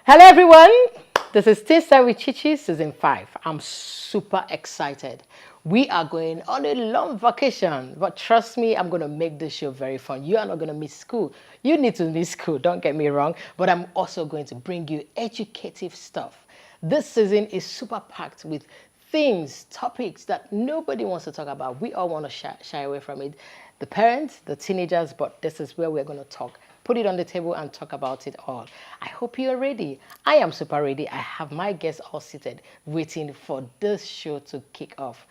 Hello, everyone. This is Taste with Chichi, season 5. I'm super excited. We are going on a long vacation, but trust me, I'm going to make this show very fun. You are not going to miss school. You need to miss school, don't get me wrong, but I'm also going to bring you educative stuff. This season is super packed with things, topics that nobody wants to talk about. We all want to shy away from it. The parents, the teenagers, but this is where we're going to talk. Put it on the table and talk about it all. I hope you're ready. I am super ready. I have my guests all seated, waiting for this show to kick off.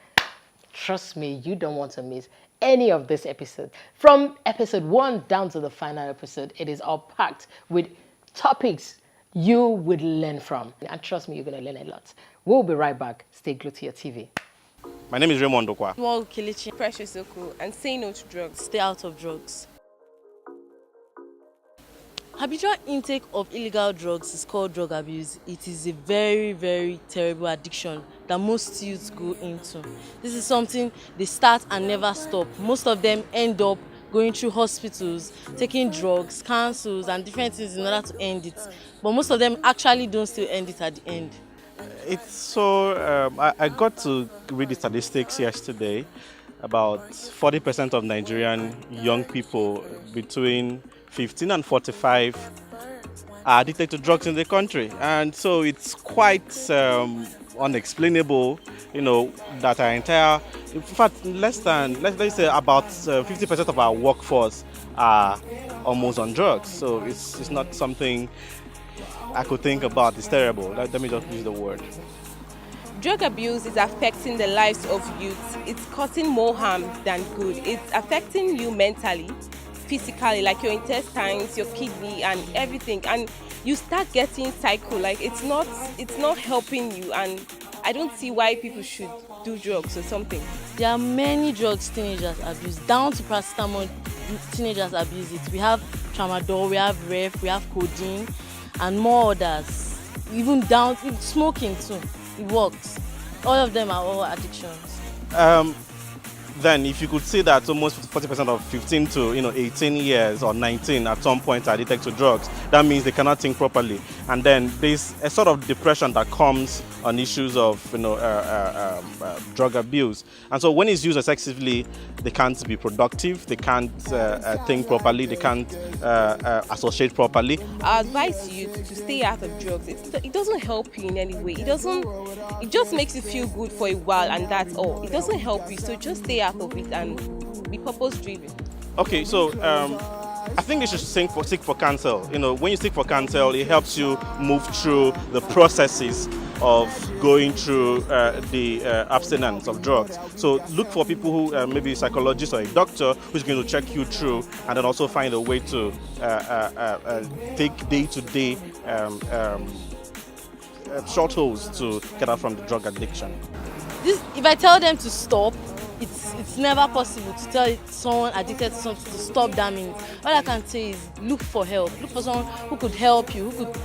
Trust me, you don't want to miss any of this episode. From episode 1 down to the final episode, it is all packed with topics you would learn from. And trust me, you're going to learn a lot. We'll be right back. Stay glued to your TV. My name is Raymond Okwa. Small Kilichi, Precious Oku, and say no to drugs. Stay out of drugs. Habitual intake of illegal drugs is called drug abuse. It is a very, very terrible addiction that most youths go into. This is something they start and never stop. Most of them end up going through hospitals, taking drugs, counsels, and different things in order to end it. But most of them actually don't still end it at the end. It's so, I got to read the statistics yesterday. About 40% of Nigerian young people between 15 and 45 are addicted to drugs in the country. And so it's quite unexplainable, that our entire, in fact, let's say about 50% of our workforce are almost on drugs. So it's not something I could think about. It's terrible. Let me just use the word. Drug abuse is affecting the lives of youth. It's causing more harm than good. It's affecting you mentally, physically, like your intestines, your kidney, and everything. And you start getting cycle. Like it's not helping you. And I don't see why people should do drugs or something. There are many drugs teenagers abuse. Down to paracetamol, teenagers abuse it. We have tramadol, we have ref, we have codeine, and more others. Even down to smoking too. It works. All of them are all addictions. Then if you could see that almost 40% of 15 to 18 years or 19 at some point are addicted to drugs, that means they cannot think properly. And then there's a sort of depression that comes on issues of drug abuse. And so when it's used excessively, they can't be productive, they can't think properly, they can't associate properly. I advise you to stay out of drugs. It doesn't help you in any way. It just makes you feel good for a while, and that's all. It doesn't help you, so just stay out of it and be purpose-driven. Okay, so I think you should seek for counsel. When you seek for counsel, it helps you move through the processes of going through the abstinence of drugs. So look for people who maybe a psychologist or a doctor who's going to check you through, and then also find a way to take day-to-day short holes to get out from the drug addiction. If I tell them to stop, it's never possible to tell someone addicted to something to stop that minute. All I can say is look for help. Look for someone who could help you, who could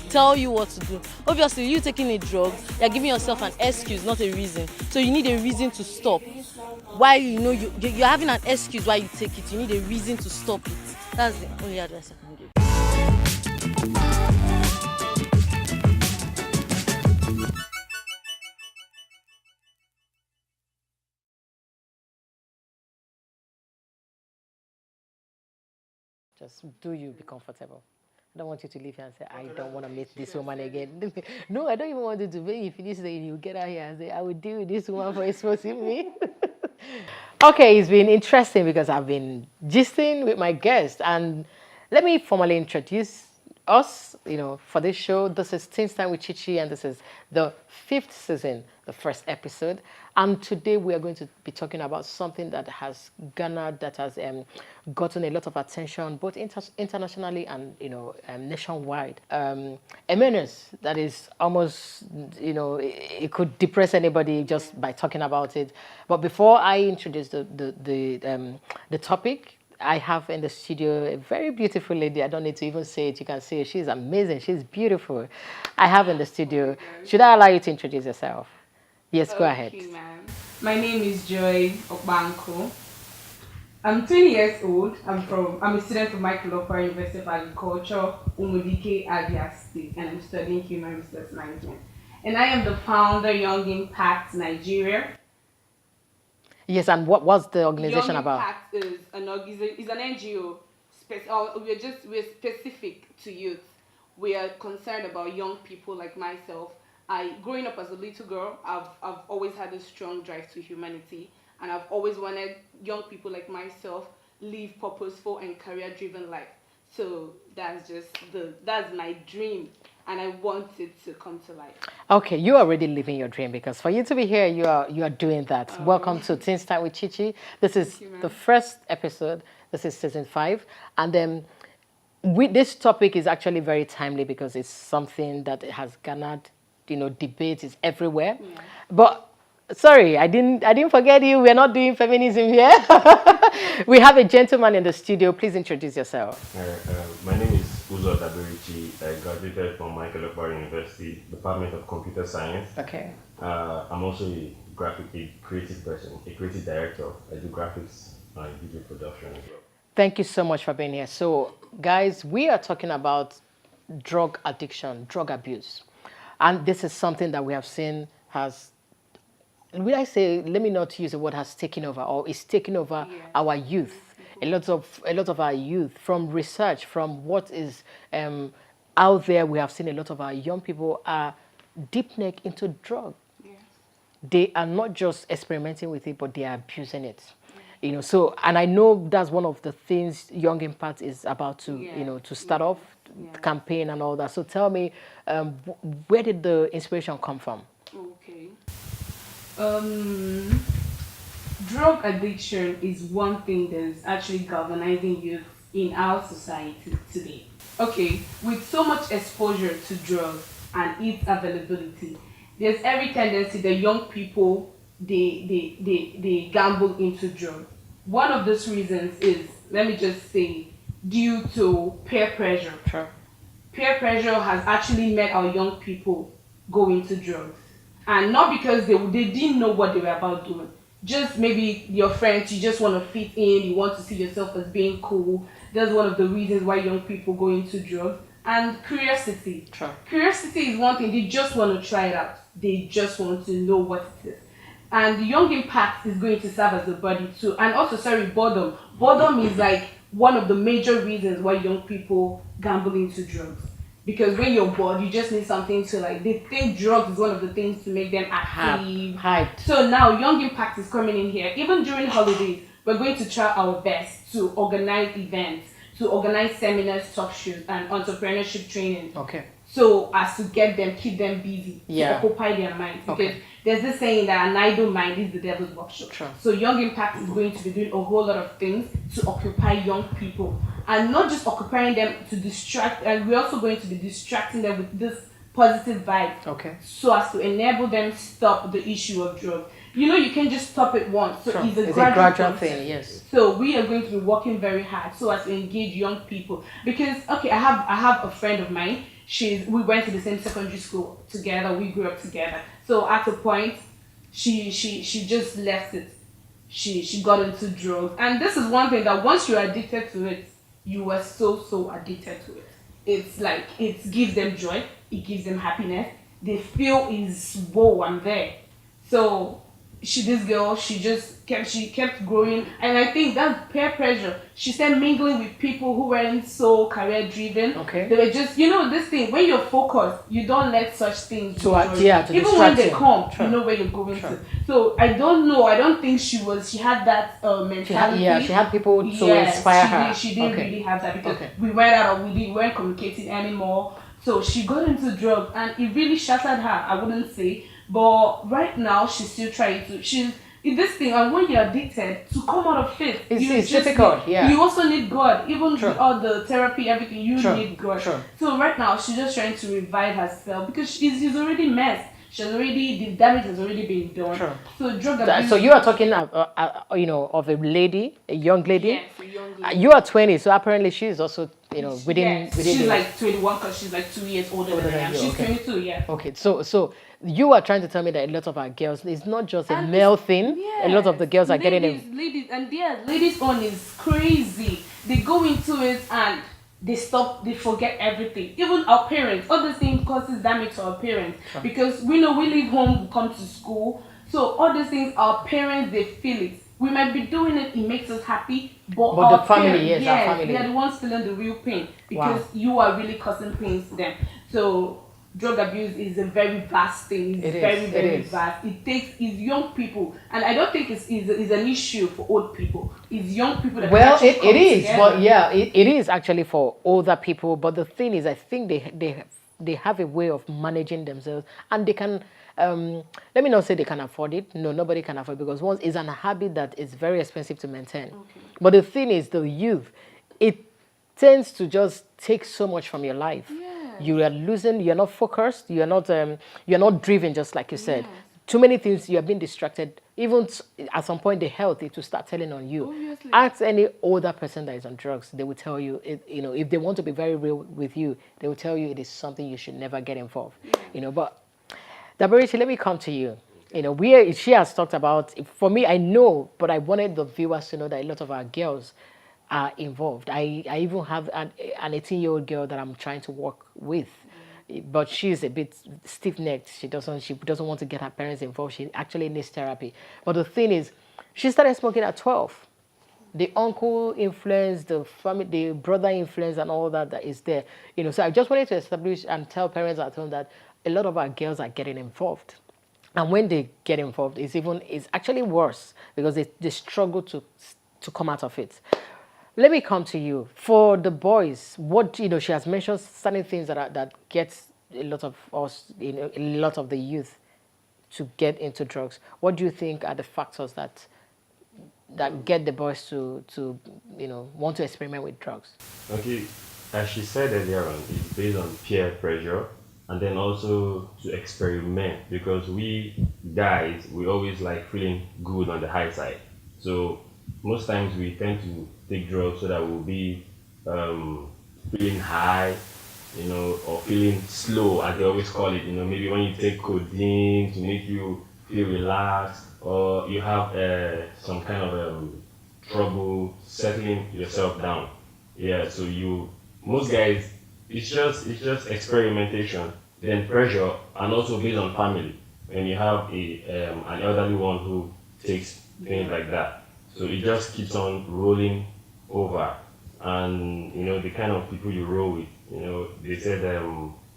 tell you what to do. Obviously, you taking a drug, you're giving yourself an excuse, not a reason. So you need a reason to stop. Why you're having an excuse why you take it, you need a reason to stop it. That's the only advice I can give. Just do you be comfortable. I don't want you to leave here and say, I don't want to meet this woman again. No, I don't even want you to. When you finish saying, you get out here and say, I will deal with this woman for exposing me. Okay, it's been interesting because I've been gisting with my guests. And let me formally introduce us, for this show. This is Teens Time with Chichi, and this is the 5th season, the first episode. And today we are going to be talking about something that has gotten a lot of attention, both internationally and nationwide. A menace that is almost, it could depress anybody just by talking about it. But before I introduce the topic, I have in the studio a very beautiful lady. I don't need to even say it. You can see her. She's amazing. She's beautiful. I have in the studio. Should I allow you to introduce yourself? Yes, go ahead. Ma'am. My name is Joy Okbanko. I'm 20 years old. I'm a student from Michael Okpara University of Agriculture, Umudike, Abia State, and I'm studying human resource management. And I am the founder, Young Impact Nigeria. Yes, and what's the organization Young about? Impact is an NGO. We're specific to youth. We are concerned about young people like myself. Growing up as a little girl, I've always had a strong drive to humanity, and I've always wanted young people like myself live purposeful and career-driven life. So that's my dream, and I want it to come to life. Okay, you're already living your dream, because for you to be here, you are doing that. Welcome to Teens Time with Chichi. This is the first episode. This is season 5, and then this topic is actually very timely because it's something that has garnered, debate is everywhere. Yeah. But sorry, I didn't forget you. We're not doing feminism here. We have a gentleman in the studio. Please introduce yourself. My name is Uzo Daberici. I graduated from Michael Okpara University, Department of Computer Science. Okay. I'm also a creative person, a creative director. I do graphics and video production as well. Thank you so much for being here. So, guys, we are talking about drug addiction, drug abuse. And this is something that we have seen let me not use the word has taken over, or is taking over our youth. A lot of our youth, from research, from what is out there, we have seen a lot of our young people are deep neck into drug. They are not just experimenting with it, but they are abusing it. So, and I know that's one of the things Young Impact is about to, to start off the campaign and all that. So tell me, where did the inspiration come from? Okay. Drug addiction is one thing that's actually galvanizing youth in our society today. Okay, with so much exposure to drugs and its availability, there's every tendency that young people they gamble into drugs. One of those reasons is, let me just say, due to peer pressure. Sure. Peer pressure has actually made our young people go into drugs. And not because they didn't know what they were about doing. Just maybe your friends, you just want to fit in, you want to see yourself as being cool. That's one of the reasons why young people go into drugs. And curiosity. Sure. Curiosity is one thing, they just want to try it out. They just want to know what it is. And the Young Impact is going to serve as a body too. And also, boredom. Boredom is like one of the major reasons why young people gamble into drugs. Because when you're bored, you just need something to they think drugs is one of the things to make them active. Hyped. So now Young Impact is coming in here. Even during holidays, we're going to try our best to organize events, to organize seminars, talk shows, and entrepreneurship training. Okay. So as to keep them busy, to occupy their minds. Because there's this saying that an idle mind is the devil's workshop. Sure. So Young Impact is going to be doing a whole lot of things to occupy young people. And not just occupying them to distract, and we're also going to be distracting them with this positive vibe. Okay. So as to enable them stop the issue of drugs. You can just stop it once. So it's a gradual thing, yes. So we are going to be working very hard so as to engage young people. Because I have a friend of mine. We went to the same secondary school together. We grew up together. So at a point, she just left it. She got into drugs, and this is one thing that once you're addicted to it, you are so addicted to it. It's like it gives them joy. It gives them happiness. They feel whoa, I'm there. So this girl, she kept growing, and I think that's peer pressure. She started mingling with people who weren't so career driven. Okay. They were just, this thing, when you're focused, you don't let such things to even when they come, Sure. you know where you're going to. So I don't think she had that mentality. She had people to inspire her. She didn't really have that, because we went out and we weren't communicating anymore. So she got into drugs, and it really shattered her, I wouldn't say. But right now, she's still trying to. She's in this thing, and when you're addicted, to come out of it, it's difficult. You also need God. Even with all the therapy, everything, you need God. Sure. So right now, she's just trying to revive herself, because she's already messed. The damage has already been done. Sure. So drug abuse. So you are talking, of a lady, a young lady. Yes, a young lady. You are 20, so apparently she is also, within. Yes, within she's the, like 21 because she's like 2 years older than I am. you, She's okay. 22, yeah. Okay, so you are trying to tell me that a lot of our girls, it's not just a And male thing. A lot of the girls are getting it. Ladies, and yeah, ladies on is crazy. They go into it and they forget everything. Even our parents, all the things causes damage to our parents. Because we know we leave home, we come to school. So all these things, our parents, they feel it. We might be doing it, it makes us happy, but the our family, parents, yes, our family. they are the ones feeling the real pain because you are really causing pains to them. So drug abuse is a very vast thing. It's very vast. It's young people, and I don't think it's an issue for old people. It's young people that Well, actually it come is, together. but yeah, it is actually for older people. But the thing is, I think they have a way of managing themselves, and they can. Let me not say they can afford it. No, nobody can afford it because once it's a habit that is very expensive to maintain. Okay. But the thing is, the youth, it tends to just take so much from your life. Yeah. You are losing. You're not focused. You're not driven, just like you said. Too many things. You are being distracted. Even at some point, the health it will start telling on you. Obviously. Ask any older person that is on drugs. They will tell you. If they want to be very real with you, they will tell you it is something you should never get involved. Yeah. But Daberechi, let me come to you. She has talked about. For me, I know, but I wanted the viewers to know that a lot of our girls are involved. I even have an 18-year-old girl that I'm trying to work with. But she's a bit stiff-necked. She doesn't want to get her parents involved. She actually needs therapy. But the thing is, she started smoking at 12. The uncle influence, the family, the brother influence, and all that is there. So I just wanted to establish and tell parents at home that a lot of our girls are getting involved. And when they get involved, it's actually worse because they struggle to come out of it. Let me come to you. For the boys, she has mentioned certain things that gets a lot of us, a lot of the youth to get into drugs. What do you think are the factors that get the boys to want to experiment with drugs? Okay, as she said earlier on, it's based on peer pressure and then also to experiment because we guys, we always like feeling good on the high side. So most times we tend to take drugs so that we'll be feeling high, or feeling slow, as they always call it. Maybe when you take codeine to make you feel relaxed, or you have some kind of trouble settling yourself down. Yeah, so most guys, it's just experimentation, then pressure, and also based on family. When you have an elderly one who takes things like that, so it just keeps on rolling over, and the kind of people you roll with. They said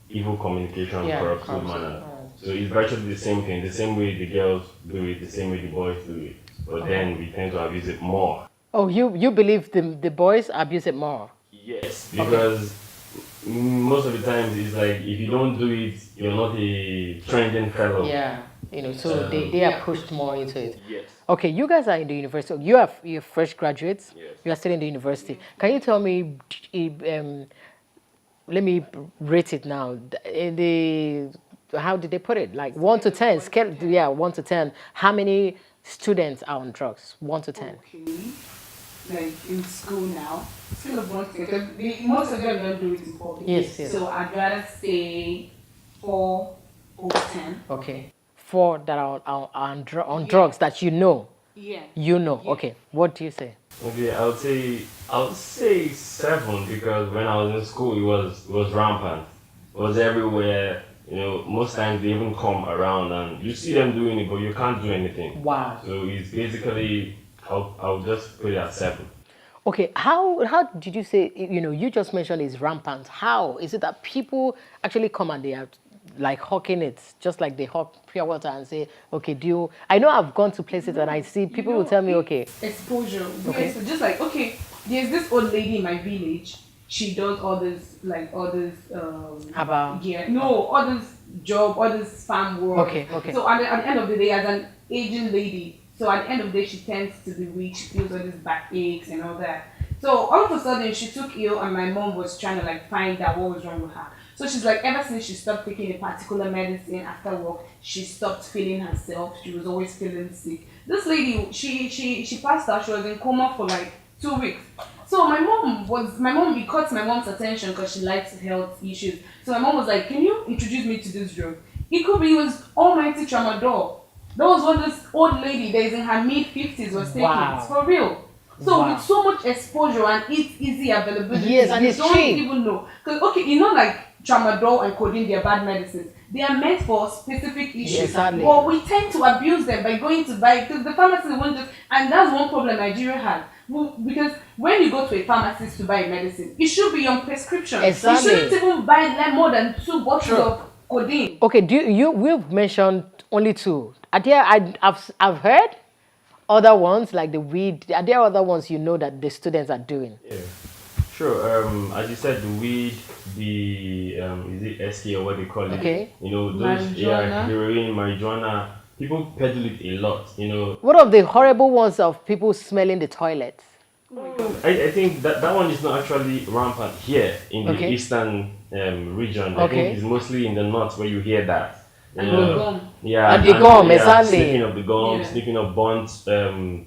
evil communication corrupts good manner. So it's virtually the same thing, the same way the girls do it, the same way the boys do it. But then we tend to abuse it more. Oh, you believe the boys abuse it more? Yes, because most of the times it's like if you don't do it, you're not a trending fellow. Yeah, so they are pushed more into it. Yes. Okay, you guys are in the university. You're fresh graduates. Yes. You are still in the university. Can you tell me? Let me rate it now. How did they put it? Like 1 to 10 scale? Yeah, 1 to 10. How many students are on drugs? 1 to 10. Okay. Like in school now, still of 1 to 10. Because most of them don't do it in public. Yes. So I'd rather say 4 over 10. Okay. 4 that are on drugs that you know. Yeah. You know. Yeah. Okay. What do you say? Okay, I would say 7 because when I was in school, it was rampant. It was everywhere. Most times they even come around and you see them doing it, but you can't do anything. Wow. So it's basically, I'll just put it at 7. Okay, how did you say, you just mentioned it's rampant. How is it that people actually come and they are like hawking it, just like they hawk pure water and say, okay, I know I've gone to places and I see people will tell me, okay. Exposure. Okay. So just like, okay, there's this old lady in my village. She does all this, About? Yeah, no, all this job, all this farm work. Okay. So at the end of the day, as an aging lady, so at the end of the day, she tends to be weak. She feels all these backaches and all that. So all of a sudden, she took ill, and my mom was trying to find out what was wrong with her. So she's like, ever since she stopped taking a particular medicine after work, she stopped feeling herself. She was always feeling sick. This lady, she passed out. She was in coma for like 2 weeks. So it caught my mom's attention because she likes health issues. So my mom was like, can you introduce me to this drug? It was almighty tramadol. That was what this old lady that is in her mid-50s was taking. Wow. It's for real. So Wow. with so much exposure and it's easy availability, Yes, and you it's don't cheap. even know. Because okay, you know, like tramadol and codeine, they are bad medicines. They are meant for specific issues. Exactly. But we tend to abuse them by going to buy, because the pharmacy won't just, and that's one problem Nigeria has. Because when you go to a pharmacist to buy a medicine, it should be on prescription. Exactly. You shouldn't even buy like more than 2 bottles of codeine. Okay, we've mentioned only 2. Are there, I've heard other ones like the weed. Are there other ones you know that the students are doing? Yeah, sure. As you said, the weed, the is it SK or what they call it? Okay. You know, those Marijuana. heroin, marijuana. People peddle it a lot. You know, What of the horrible ones of people smelling the toilets? I think that one is not actually rampant here in the Okay. eastern region. I Okay. think it's mostly in the north where you hear that. You And know, gum. yeah, And the gum, exactly. Sniffing of the gum, Yeah. sniffing of burnt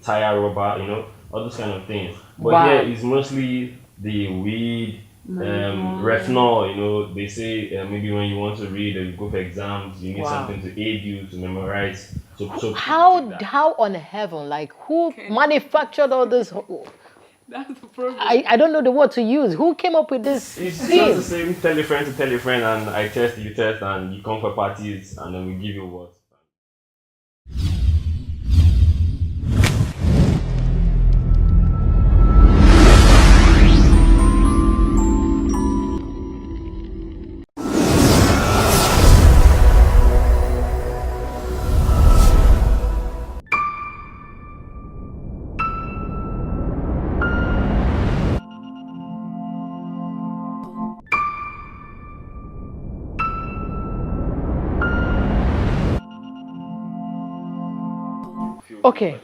tire rubber, you know, all those kind of things. But Wow. here it's mostly the weed, retinol. You know, they say maybe when you want to read or you go for exams, you need Wow. something to aid you to memorize. So people take that. How on heaven, like who manufactured all this? That's the problem. I don't know the word to use. Who came up with this It's just thing? the same. Tell a friend to tell a friend, and I test, you test, and you come for parties, and then we give you what. Okay.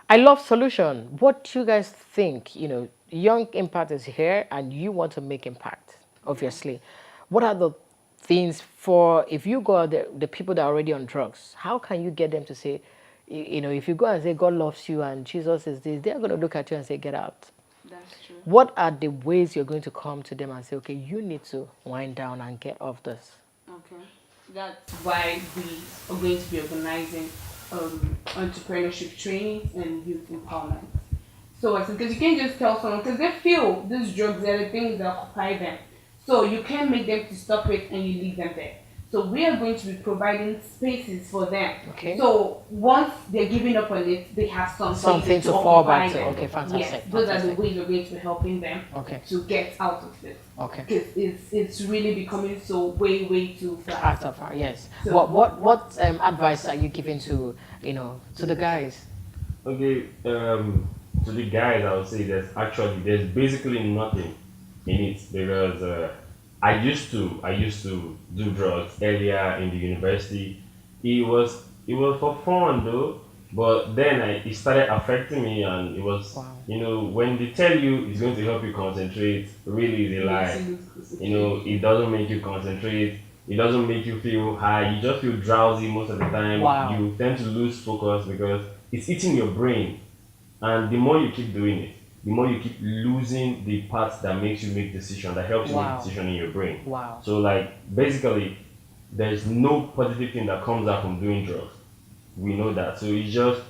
I love solution. What do you guys think? You know, Young Impact is here and you want to make impact, obviously. What are the things for, if you go out there, the people that are already on drugs, how can you get them to say, you know, if you go and say God loves you and Jesus is this, they're going to look at you and say, get out. That's true. What are the ways you're going to come to them and say, okay, you need to wind down and get off this? Okay. That's why we are going to be organizing entrepreneurship training and youth empowerment. So I think because you can't just tell someone, because they feel these drugs are the things that occupy them. So you can't make them to stop it and you leave them there. So we are going to be providing spaces for them. Okay. So once they're giving up on it, they have Something to fall occupy back to. them. Okay, fantastic, Yes, those are the fantastic. ways we're going to be helping them Okay. to get out of it. Okay. Because it's really becoming so way too fast. Out of her, yes. So- What advice are you giving to, you know, to the guys? Okay, to the guys, I would say there's basically nothing in it because I used to do drugs earlier in the university. It was for fun though, but then it started affecting me, and it was Wow. you know, when they tell you it's going to help you concentrate, really is a lie. You know, it doesn't make you concentrate. It doesn't make you feel high. You just feel drowsy most of the time. Wow. You tend to lose focus because it's eating your brain. And the more you keep doing it, the more you keep losing the parts that makes you make decision, that helps you Wow. make decision in your brain. Wow. So like basically, there's no positive thing that comes out from doing drugs. We know that. So you just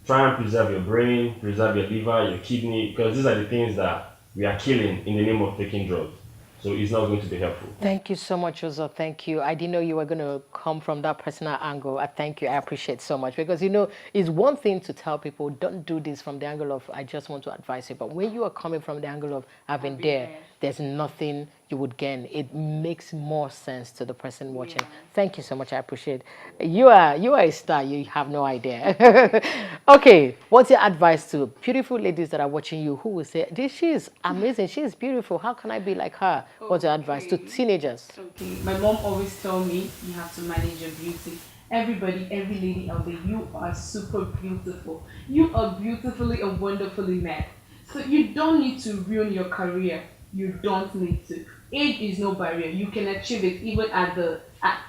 try and preserve your brain, preserve your liver, your kidney, because these are the things that we are killing in the name of taking drugs. So it's not going to be helpful. Thank you so much, Joseph. Thank you. I didn't know you were going to come from that personal angle. I thank you. I appreciate so much because, you know, it's one thing to tell people, don't do this from the angle of, I just want to advise you. But when you are coming from the angle of, I've been there, there's nothing you would gain. It makes more sense to the person watching. Thank you so much. I appreciate it. You are a star. You have no idea. Okay. What's your advice to beautiful ladies that are watching you who will say, she is amazing. She is beautiful. How can I be like her? What's your advice to teenagers? Okay, my mom always tell me you have to manage your beauty. Everybody, every lady out there, you are super beautiful. You are beautifully and wonderfully made. So you don't need to ruin your career. You don't need to. age is no barrier. You can achieve it even at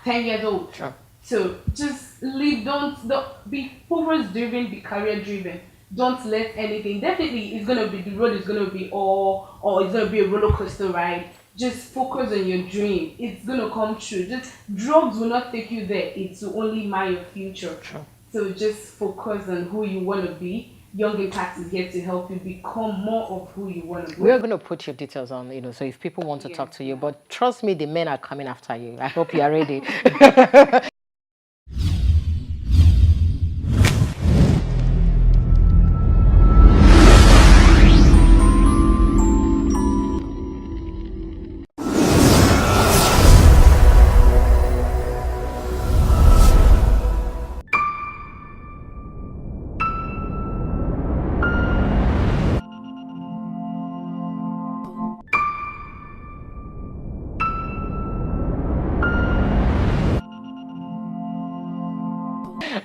10 years old. Sure. So just live, don't be purpose driven, be career driven. Don't let anything. Definitely, it's gonna be the road is gonna be all, or it's gonna be a roller coaster ride. Just focus on your dream. It's gonna come true. Just drugs will not take you there. It will only mar your future. Sure. So just focus on who you want to be. Young Impact is here to help you become more of who you want to be. We are going to put your details on, so if people want to talk to you, but trust me, the men are coming after you. I hope you are ready.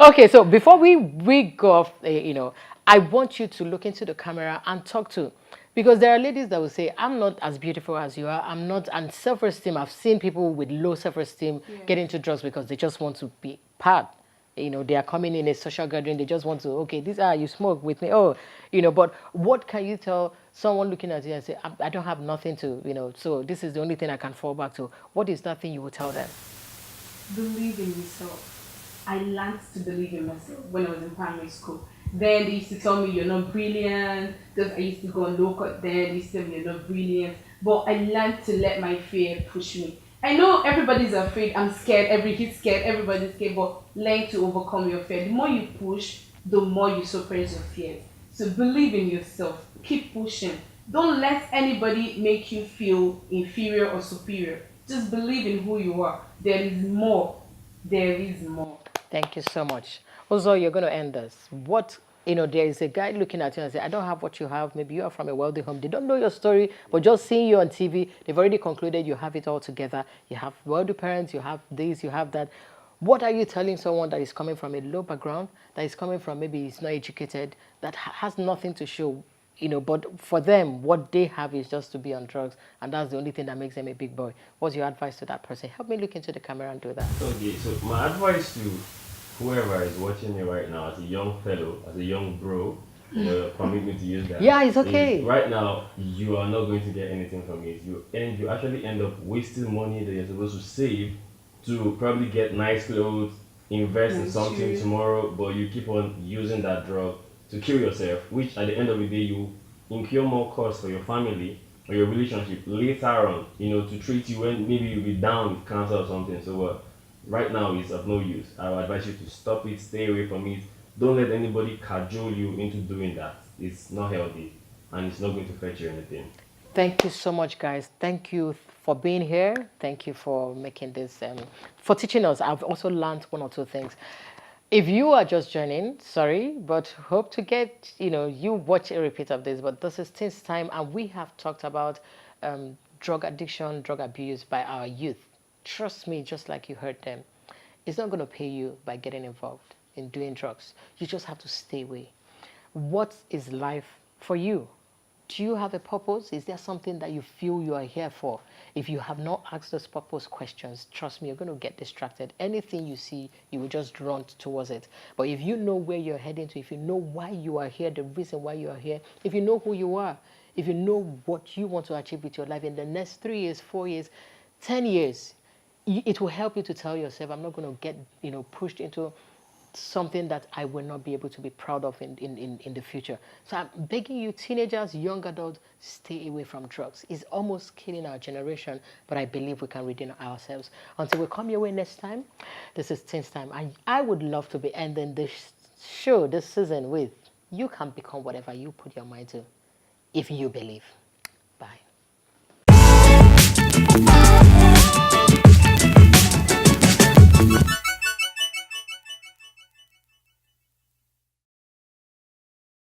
Okay, so before we go off, I want you to look into the camera and talk to, because there are ladies that will say, I'm not as beautiful as you are, I'm not, and self-esteem, I've seen people with low self-esteem get into drugs because they just want to be part. They are coming in a social gathering, they just want to, okay, you smoke with me, but what can you tell someone looking at you and say, I don't have nothing to, so this is the only thing I can fall back to. What is that thing you will tell them? Believe in yourself. I learned to believe in myself when I was in primary school. Then they used to tell me you're not brilliant, because I used to go on low cut then, they used to tell me you're not brilliant. But I learned to let my fear push me. I know everybody's afraid, I'm scared, everybody's scared, but learn to overcome your fear. The more you push, the more you suppress your fears. So believe in yourself, keep pushing. Don't let anybody make you feel inferior or superior. Just believe in who you are. There is more. There is more. Thank you so much. Also, you're going to end this. There is a guy looking at you and say, I don't have what you have. Maybe you are from a wealthy home. They don't know your story, but just seeing you on TV, they've already concluded you have it all together. You have wealthy parents, you have this, you have that. What are you telling someone that is coming from a low background, that is coming from maybe he's not educated, that has nothing to show, but for them, what they have is just to be on drugs, and that's the only thing that makes them a big boy. What's your advice to that person? Help me look into the camera and do that. Okay, so my advice to whoever is watching me right now, as a young fellow, as a young bro, permit me to use that. Yeah, it's okay. Right now, you are not going to get anything from it. You actually end up wasting money that you're supposed to save to probably get nice clothes, invest in something tomorrow, but you keep on using that drug to kill yourself, which at the end of the day, you incur more costs for your family or your relationship later on, to treat you when maybe you'll be down with cancer or something. So right now it's of no use. I would advise you to stop it, stay away from it. Don't let anybody cajole you into doing that. It's not healthy and it's not going to fetch you anything. Thank you so much, guys. Thank you for being here. Thank you for making this, for teaching us. I've also learned one or two things. If you are just joining, sorry, but hope to get, you watch a repeat of this, but this is Teens Time, and we have talked about drug addiction, drug abuse by our youth. Trust me, just like you heard them, it's not going to pay you by getting involved in doing drugs. You just have to stay away. What is life for you? Do you have a purpose? Is there something that you feel you are here for? If you have not asked those purpose questions, trust me, you're going to get distracted. Anything you see, you will just run towards it. But if you know where you're heading to, if you know why you are here, the reason why you are here, if you know who you are, if you know what you want to achieve with your life in the next 3 years, 4 years, 10 years, it will help you to tell yourself, I'm not going to get, pushed into something that I will not be able to be proud of in the future. So I'm begging you, teenagers, young adults, stay away from drugs. It's almost killing our generation, but I believe we can redeem ourselves. Until we come your way next time, this is Teens Time. I would love to be ending this show, this season with, you can become whatever you put your mind to, if you believe.